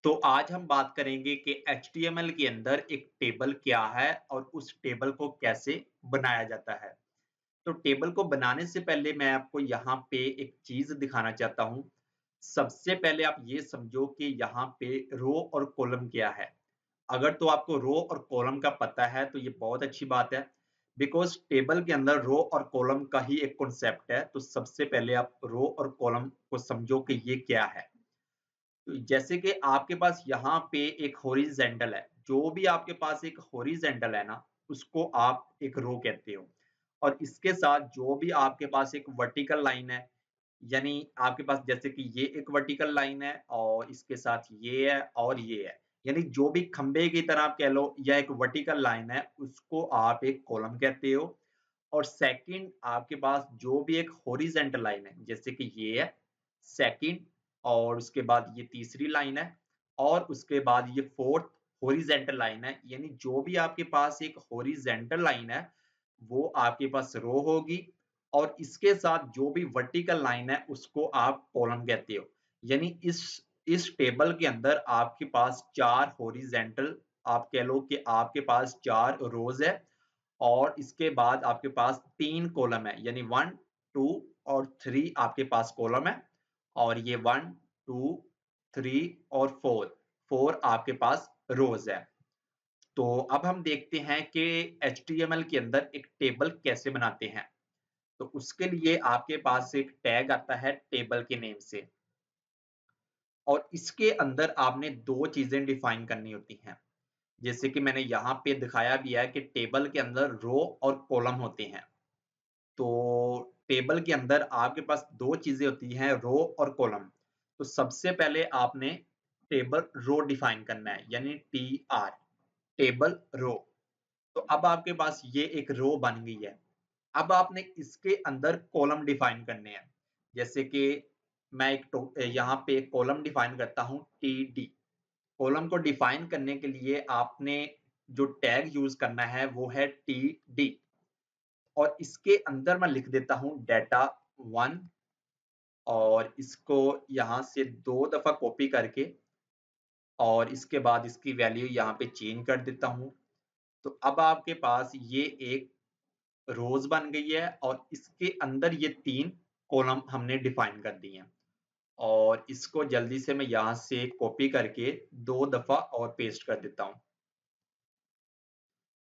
तो आज हम बात करेंगे कि HTML के अंदर एक टेबल क्या है और उस टेबल को कैसे बनाया जाता है। तो टेबल को बनाने से पहले मैं आपको यहाँ पे एक चीज़ दिखाना चाहता हूँ। सबसे पहले आप ये समझो कि यहाँ पे रो और कॉलम क्या है। अगर तो आपको रो और कॉलम का पता है तो ये बहुत अच्छी बात है। बिकॉज़ टेबल के अंदर रो और कॉलम का ही एक कॉन्सेप्ट है। तो सबसे पहले आप रो और कॉलम को समझो कि ये क्या है। तो जैसे कि आपके पास यहाँ पे एक हॉरिज़ॉन्टल है, जो भी आपके पास एक हॉरिज़ॉन्टल है ना, उसको आप एक रो कहते हो। और इसके साथ जो भी आपके पास एक वर्टिकल लाइन है, यानी आपके पास जैसे कि ये एक वर्टिकल लाइन है और इसके साथ ये है और ये है। यानी जो भी खंभे की तरह आप कह लो या एक वर्टिकल लाइन है, उसको आप एक कॉलम कहते हो। और सेकंड आपके पास जो भी एक हॉरिज़ॉन्टल लाइन है, जैसे कि ये है, सेकंड और उसके बाद ये तीसरी लाइन है और उसके बाद ये फोर्थ हॉरिज़ॉन्टल लाइन है। यानी जो भी आपके पास एक हॉरिज़ॉन्टल लाइन है, वो आपके पास रो होगी और इसके साथ जो भी वर्टिकल लाइन है, उसको आप कॉलम कहते हो। यानी इस टेबल के अंदर आपके पास 4 हॉरिज़ॉन्टल आप कह लो कि आपके पास 4 रोज़ है और इसके बाद आपके पास 3 कॉलम है, यानी 1, 2 और 3 आपके पास कॉलम है और ये 1, 2, 3 और 4 आपके पास रोज़ है। तो अब हम देखते हैं कि HTML के अंदर एक टेबल कैसे बनाते हैं। तो उसके लिए आपके पास एक टैग आता है टेबल के नेम से और इसके अंदर आपने 2 चीज़ें डिफाइन करनी होती हैं। जैसे कि मैंने यहाँ पे दिखाया भी है कि टेबल के अंदर रो और कॉलम होते हैं। तो टेबल के अंदर आपके पास 2 चीज़ें होती हैं रो और कॉलम। तो सबसे पहले आपने टेबल रो डिफाइन करना है यानी टीआर टेबल रो। तो अब आपके पास ये एक रो बन गई है। अब आपने इसके अंदर कॉलम डिफाइन करने हैं। जैसे कि मैं यहाँ पे एक कॉलम डिफाइन करता हूँ टीडी। कॉलम को डिफाइन करने के लिए आपने जो टैग यूज़ करना है वो है टीडी और इसके अंदर मैं लिख देता हूँ डेटा 1 और इसको यहाँ से 2 दफ़ा कॉपी करके और इसके बाद इसकी वैल्यू यहाँ पे चेंज कर देता हूँ। तो अब आपके पास ये एक रोज़ बन गई है और इसके अंदर ये 3 कॉलम हमने डिफाइन कर दिए हैं। और इसको जल्दी से मैं यहाँ से कॉपी करके 2 दफ़ा और पेस्ट कर देता हूँ।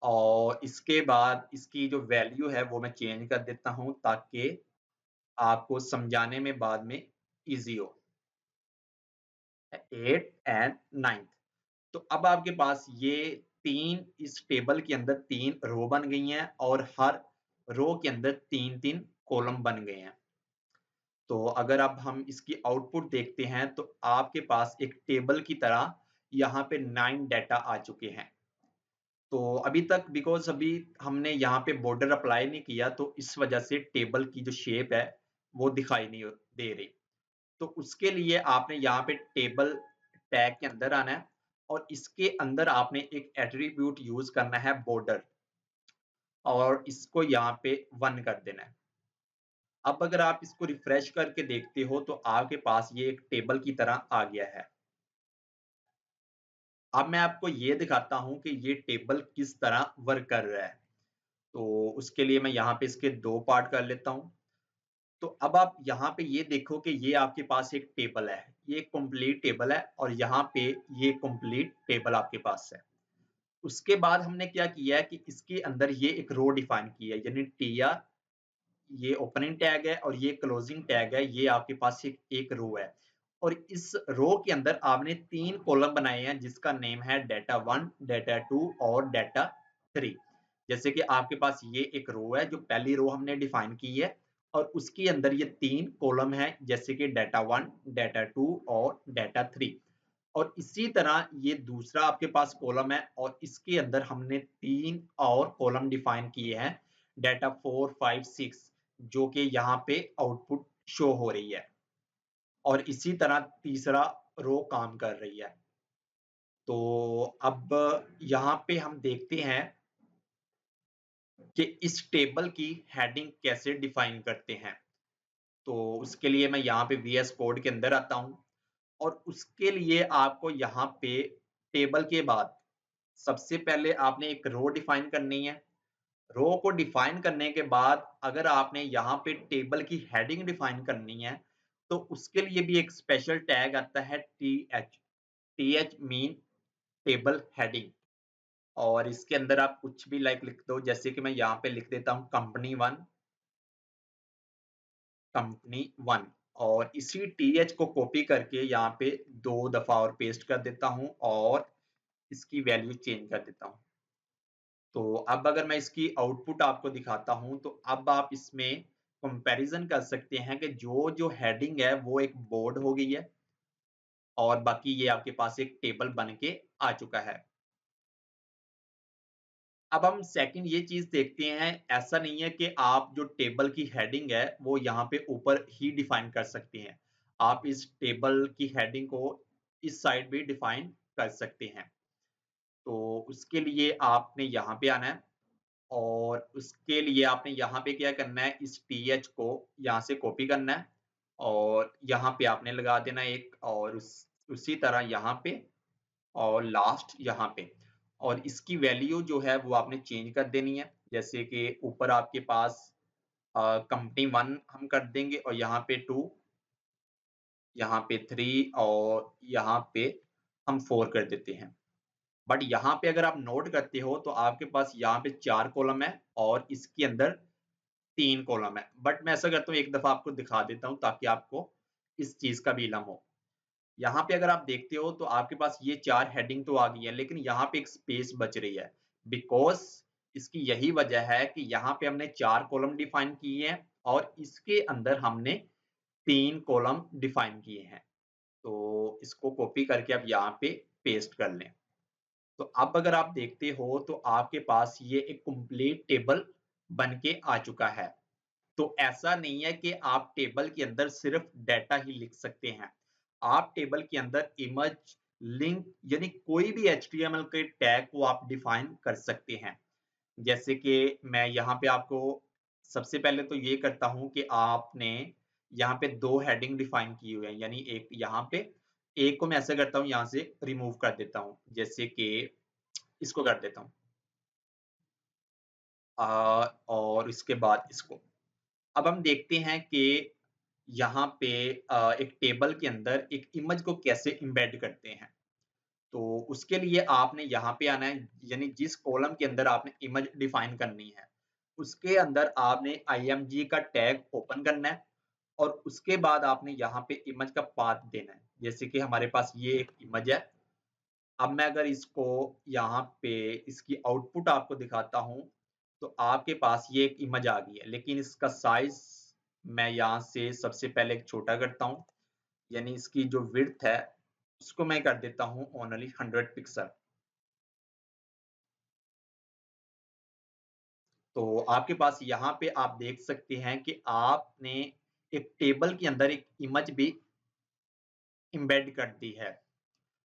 और इसके बाद इसकी जो वैल्यू है वो मैं चेंज कर देता हूँ ताकि आपको समझाने में बाद में ईज़ी हो। 8 एंड 9th तो अब आपके पास ये 3 इस टेबल के अंदर 3 रो बन गई हैं और हर रो के अंदर 3-3 कॉलम बन गए हैं। तो अगर अब हम इसकी आउटपुट देखते हैं तो आपके पास एक टेबल की तरह यहाँ पे 9 डेटा आ चुके हैं। तो अभी तक बिकॉज़ अभी हमने यहाँ पे बॉर्डर अप्लाई नहीं किया तो इस वजह से टेबल की जो शेप है वो दिखाई नहीं दे रही। तो उसके लिए आपने यहाँ पे टेबल टैग के अंदर आना है और इसके अंदर आपने एक एट्रीब्यूट यूज़ करना है बॉर्डर और इसको यहाँ पे 1 कर देना है। अब अगर आप इसको रिफ्रेश करके देखते हो तो आपके पास ये एक टेबल की तरह आ गया है। अब मैं आपको ये दिखाता हूँ कि ये टेबल किस तरह वर्क कर रहा है। तो उसके लिए मैं यहाँ पे इसके 2 पार्ट कर लेता हूँ। तो अब आप यहाँ पे ये देखो कि ये आपके पास एक टेबल है। ये एक कंप्लीट टेबल है और यहाँ पे ये कंप्लीट टेबल आपके पास है। उसके बाद हमने क्या किया है कि इसके अंदर ये एक रो डिफाइन की है यानी टीआर ये ओपनिंग टैग है और ये क्लोजिंग टैग है, ये आपके पास एक रो है। और इस रो के अंदर आपने 3 कॉलम बनाए हैं जिसका नेम है डेटा 1, डेटा 2 और डेटा 3। जैसे कि आपके पास ये एक रो है जो पहली रो हमने डिफाइन की है और उसके अंदर ये 3 कॉलम है जैसे कि डेटा 1, डेटा 2 और डेटा 3। और इसी तरह ये दूसरा आपके पास कॉलम है और इसके अंदर हमने 3 और कॉलम डिफाइन किए हैं डेटा 4, 5, 6 जो कि यहाँ पे आउटपुट शो हो रही है और इसी तरह तीसरा रो काम कर रही है। तो अब यहाँ पे हम देखते हैं कि इस टेबल की हेडिंग कैसे डिफाइन करते हैं। तो उसके लिए मैं यहाँ पे वीएस कोड के अंदर आता हूँ और उसके लिए आपको यहाँ पे टेबल के बाद सबसे पहले आपने एक रो डिफाइन करनी है। रो को डिफाइन करने के बाद अगर आपने यहाँ पे टेबल की हेडिंग डिफाइन करनी है, तो उसके लिए भी एक स्पेशल टैग आता है TH. TH mean table heading. और इसके अंदर आप कुछ भी लाइक लिख दो, जैसे कि मैं यहाँ पे लिख देता हूँ कंपनी 1 और इसी टीएच को कॉपी करके यहाँ पे 2 दफा और पेस्ट कर देता हूँ और इसकी वैल्यू चेंज कर देता हूँ। तो अब अगर मैं इसकी आउटपुट आपको दिखाता हूँ, तो अब आप इसमें कंपैरिजन कर सकते हैं कि जो हेडिंग है वो एक बोर्ड हो गई है और बाकी ये आपके पास एक टेबल बन के आ चुका है। अब हम सेकंड ये चीज़ देखते हैं, ऐसा नहीं है कि आप जो टेबल की हेडिंग है, वो यहाँ पे ऊपर ही डिफाइन कर सकते हैं। आप इस टेबल की हेडिंग को इस साइड भी डिफाइन कर सकते हैं। तो उसके लिए आपने यहाँ पे आना है और उसके लिए आपने यहाँ पे क्या करना है, इस टीएच को यहाँ से कॉपी करना है और यहाँ पे आपने लगा देना है एक और उसी तरह यहाँ पे और लास्ट यहाँ पे और इसकी वैल्यू जो है वो आपने चेंज कर देनी है। जैसे कि ऊपर आपके पास कंपनी 1 हम कर देंगे और यहाँ पे 2, यहाँ पे 3 और यहाँ पे हम 4 कर देते हैं। बट यहाँ पे अगर आप नोट करते हो तो आपके पास यहाँ पे 4 कॉलम है और इसके अंदर 3 कॉलम है। बट मैं ऐसा करता हूँ, एक दफा आपको दिखा देता हूँ ताकि आपको इस चीज का भी इल्म हो। यहाँ पे अगर आप देखते हो तो आपके पास ये 4 हेडिंग तो आ गई है, लेकिन यहाँ पे एक स्पेस बच रही है। बिकॉज़ इसकी यही वजह है कि यहाँ पे हमने 4 कॉलम डिफाइन किए हैं और इसके अंदर हमने 3 कॉलम डिफाइन किए हैं। तो इसको कॉपी करके अब यहाँ पे पेस्ट कर लें। तो अब अगर आप देखते हो तो आपके पास ये एक कंप्लीट टेबल बन के आ चुका है। तो ऐसा नहीं है कि आप टेबल के अंदर सिर्फ डेटा ही लिख सकते हैं। आप टेबल के अंदर इमेज, लिंक यानी कोई भी एचटीएमएल के टैग को आप डिफाइन कर सकते हैं। जैसे कि मैं यहाँ पे आपको सबसे पहले तो ये करता हूँ कि आपने यहाँ पे 2 हेडिंग डिफाइन की हुई है, यानी एक यहाँ पे, एक को मैं ऐसा करता हूँ यहाँ से रिमूव कर देता हूँ। जैसे कि इसको कर देता हूँ और इसके बाद इसको। अब हम देखते हैं कि यहाँ पे एक टेबल के अंदर एक इमेज को कैसे एम्बेड करते हैं। तो उसके लिए आपने यहाँ पे आना है, यानी जिस कॉलम के अंदर आपने इमेज डिफाइन करनी है, उसके अंदर आपने आईएमजी का टैग ओपन करना है और उसके बाद आपने यहाँ पे इमेज का पाथ देना है। जैसे कि हमारे पास ये एक इमेज है। अब मैं अगर इसको यहाँ पे इसकी आउटपुट आपको दिखाता हूँ, तो आपके पास ये एक इमेज आ गई है, लेकिन इसका साइज़ मैं यहाँ से सबसे पहले एक छोटा करता हूँ, यानी इसकी जो विड्थ है, उसको मैं कर देता हूँ ओनली 100 पिक्सल। तो आपके पास यहाँ पे आप देख सकते हैं कि आपने एक टेबल के अंदर एक इमेज भी एम्बेड कर दी है।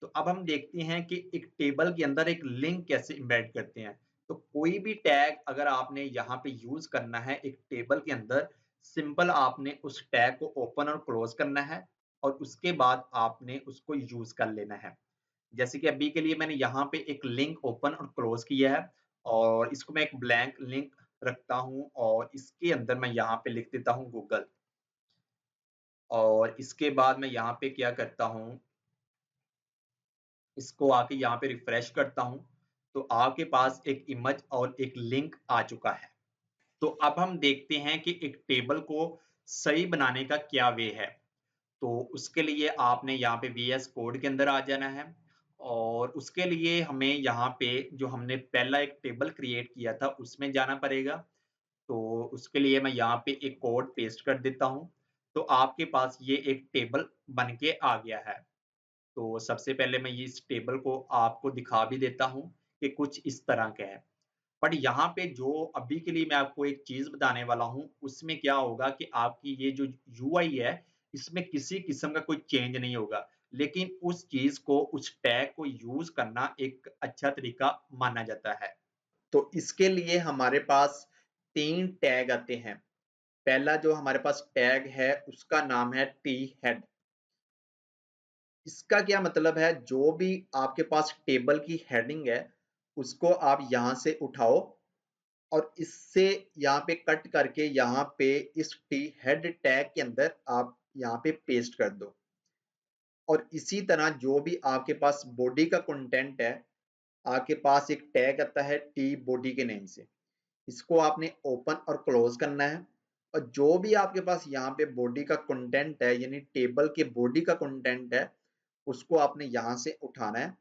तो अब हम देखते हैं कि एक टेबल के अंदर एक लिंक कैसे एम्बेड करते हैं। तो कोई भी टैग अगर आपने यहाँ पे यूज़ करना है एक टेबल के अंदर, सिंपल आपने उस टैग को ओपन और क्लोज़ करना है और उसके बाद आपने उसको यूज़ कर लेना है। जैसे कि अभी के लिए मैंने यहाँ पे एक लिंक ओपन और क्लोज़ किया है और इसको मैं एक ब्लैंक लिंक रखता हूँ और इसके अंदर मैं यहाँ पे लिख देता हूँ गूगल और इसके बाद मैं यहाँ पे क्या करता हूँ, इसको आके यहाँ पे रिफ्रेश करता हूँ, तो आपके पास एक इमेज और एक लिंक आ चुका है। तो अब हम देखते हैं कि एक टेबल को सही बनाने का क्या वे है। तो उसके लिए आपने यहाँ पे वीएस कोड के अंदर आ जाना है और उसके लिए हमें यहाँ पे जो हमने पहला एक टेबल क्रिएट किया था उसमें जाना पड़ेगा। तो उसके लिए मैं यहाँ पे एक कोड पेस्ट कर देता हूँ। तो आपके पास ये एक टेबल बन के आ गया है। तो सबसे पहले मैं ये इस टेबल को आपको दिखा भी देता हूँ कि कुछ इस तरह का है। बट यहाँ पे जो अभी के लिए मैं आपको एक चीज़ बताने वाला हूँ, उसमें क्या होगा कि आपकी ये जो यूआई है, इसमें किसी किस्म का कोई चेंज नहीं होगा। लेकिन उस चीज़ को, उस टैग को यूज़ करना एक अच्छा तरीका माना जाता है। तो इसके लिए हमारे पास 3 टैग आते हैं। पहला जो हमारे पास टैग है, उसका नाम है टी हेड। इसका क्या मतलब है, जो भी आपके पास टेबल की हेडिंग है उसको आप यहाँ से उठाओ और इससे यहाँ पे कट करके यहाँ पे इस टी हेड टैग के अंदर आप यहाँ पे पेस्ट कर दो। और इसी तरह जो भी आपके पास बॉडी का कंटेंट है, आपके पास एक टैग आता है टी बॉडी के नेम से, इसको आपने ओपन और क्लोज करना है। और जो भी आपके पास यहाँ पे बॉडी का कंटेंट है, यानी टेबल के बॉडी का कंटेंट है, उसको आपने यहाँ से उठाना है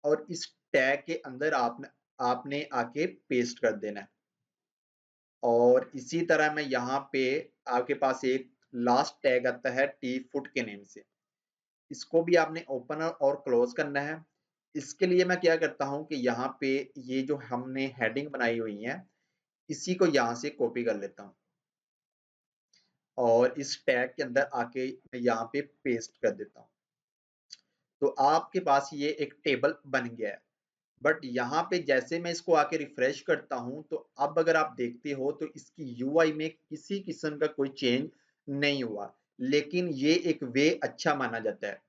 और इस टैग के अंदर आपने आपने आके पेस्ट कर देना है। और इसी तरह मैं यहाँ पे आपके पास एक लास्ट टैग आता है टी फुट के नेम से, इसको भी आपने ओपन और क्लोज करना है। इसके लिए मैं क्या करता हूँ कि यहाँ पे ये जो हमने हेडिंग बनाई हुई है, इसी को यहाँ से कॉपी कर लेता हूँ और इस टैग के अंदर आके मैं यहाँ पे पेस्ट कर देता हूँ। तो आपके पास ये एक टेबल बन गया है। बट यहाँ पे जैसे मैं इसको आके रिफ्रेश करता हूँ, तो अब अगर आप देखते हो तो इसकी यूआई में किसी किस्म का कोई चेंज नहीं हुआ, लेकिन ये एक वे अच्छा माना जाता है।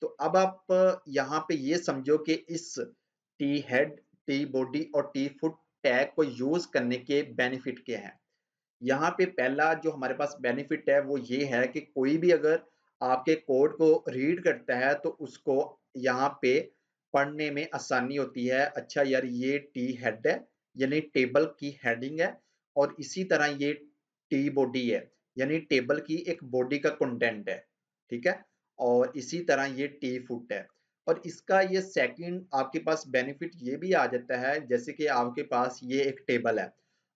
तो अब आप यहाँ पे ये समझो कि इस टी हेड, टी बॉडी और टी फुट टैग को यूज करने के बेनिफिट क्या हैं। यहाँ पे पहला जो हमारे पास बेनिफिट है वो ये है कि कोई भी अगर आपके कोड को रीड करता है तो उसको यहाँ पे पढ़ने में आसानी होती है। अच्छा यार, ये टी हेड है यानी टेबल की हेडिंग है, और इसी तरह ये टी बॉडी है यानी टेबल की एक बॉडी का कंटेंट है, ठीक है। और इसी तरह ये टी फुट है। और इसका ये सेकंड आपके पास बेनिफिट ये भी आ जाता है, जैसे कि आपके पास ये एक टेबल है,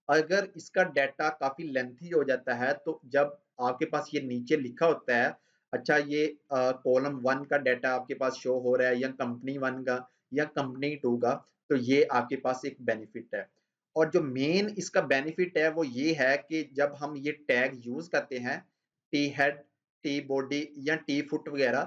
अगर इसका डाटा काफी लेंथी हो जाता है तो जब आपके पास ये नीचे लिखा होता है, अच्छा ये कॉलम 1 का डाटा आपके पास शो हो रहा है या कंपनी 1 का या कंपनी 2 का, तो ये आपके पास एक बेनिफिट है। और जो मेन इसका बेनिफिट है वो ये है कि जब हम ये टैग यूज करते हैं टी हेड, टी बॉडी या टी फुट वगैरह,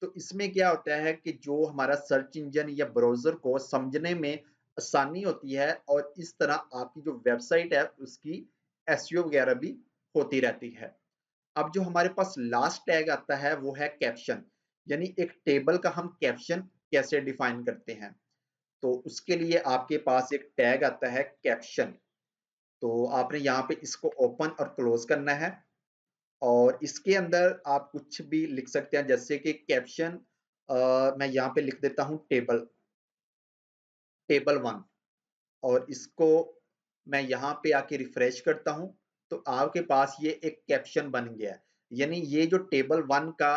तो इसमें क्या होता है कि जो हमारा सर्च इंजन या ब्राउजर को समझने में आसानी होती है, और इस तरह आपकी जो वेबसाइट है उसकी एसईओ वगैरह भी होती रहती है। अब जो हमारे पास लास्ट टैग आता है वो है कैप्शन, यानी एक टेबल का हम कैप्शन कैसे डिफाइन करते हैं। तो उसके लिए आपके पास एक टैग आता है कैप्शन, तो आपने यहाँ पे इसको ओपन और क्लोज करना है। और इसके अंदर आप कुछ भी लिख सकते हैं, जैसे कि कैप्शन मैं यहाँ पे लिख देता हूँ टेबल, टेबल 1, और इसको मैं यहाँ पे आके रिफ्रेश करता हूँ तो आपके पास ये एक कैप्शन बन गया है। यानी ये जो टेबल 1 का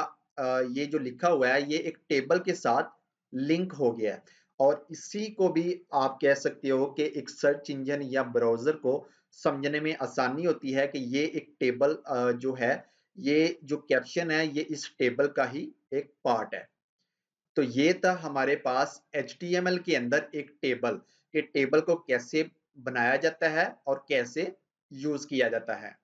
ये जो लिखा हुआ है ये एक टेबल के साथ लिंक हो गया है। और इसी को भी आप कह सकते हो कि एक सर्च इंजन या ब्राउजर को समझने में आसानी होती है कि ये एक टेबल जो है, ये जो कैप्शन है ये इस टेबल का ही एक पार्ट है। तो ये था हमारे पास HTML के अंदर एक टेबल, कि टेबल को कैसे बनाया जाता है और कैसे यूज किया जाता है।